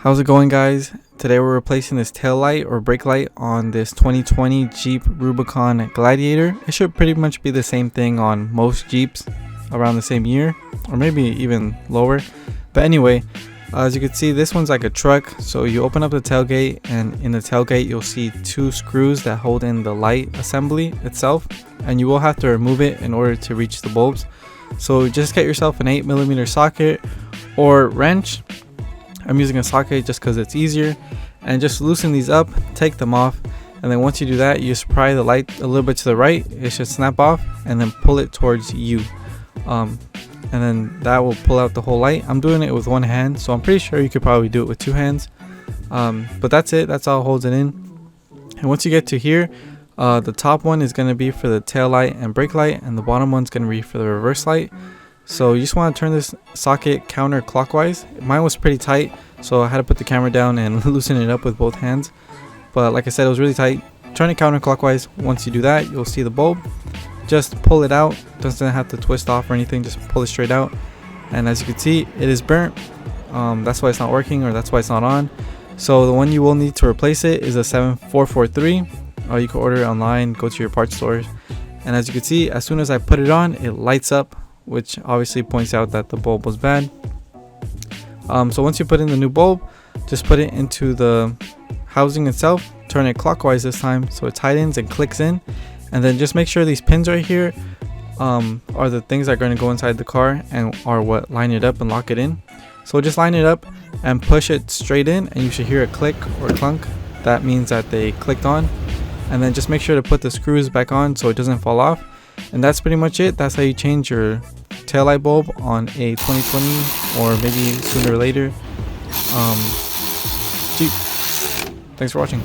How's it going, guys? Today we're replacing this tail light or brake light on this 2020 Jeep Rubicon Gladiator. It should pretty much be the same thing on most Jeeps around the same year, or maybe even lower. But anyway, as you can see, this one's like a truck. So you open up the tailgate, and in the tailgate you'll see two screws that hold in the light assembly itself, and you will have to remove it in order to reach the bulbs. So just get yourself an 8mm socket or wrench. I'm using a socket just because it's easier, and just loosen these up, take them off, and then once you do that, you just pry the light a little bit to the right. It should snap off, and then pull it towards you, and then that will pull out the whole light. I'm doing it with one hand, so I'm pretty sure you could probably do it with two hands, but that's it. That's all holds it in. And once you get to here, the top one is going to be for the tail light and brake light, and the bottom one's going to be for the reverse light. So you just want to turn this socket counterclockwise. Mine was pretty tight, so I had to put the camera down and loosen it up with both hands. But like I said, it was really tight. Turn it counterclockwise. Once you do that, you'll see the bulb. Just pull it out. Doesn't have to twist off or anything. Just pull it straight out. And as you can see, it is burnt. That's why it's not working, or that's why it's not on. So the one you will need to replace it is a 7443. You can order it online. Go to your parts stores. And as you can see, as soon as I put it on, it lights up, which obviously points out that the bulb was bad. So once you put in the new bulb, just put it into the housing itself. Turn it clockwise this time so it tightens and clicks in, and then just make sure these pins right here are the things that are going to go inside the car and are what line it up and lock it in. So just line it up and push it straight in, and you should hear a click or clunk. That means that they clicked on. And then just make sure to put the screws back on so it doesn't fall off. And that's pretty much it. That's how you change your taillight bulb on a 2020 or maybe sooner or later Jeep. Thanks for watching.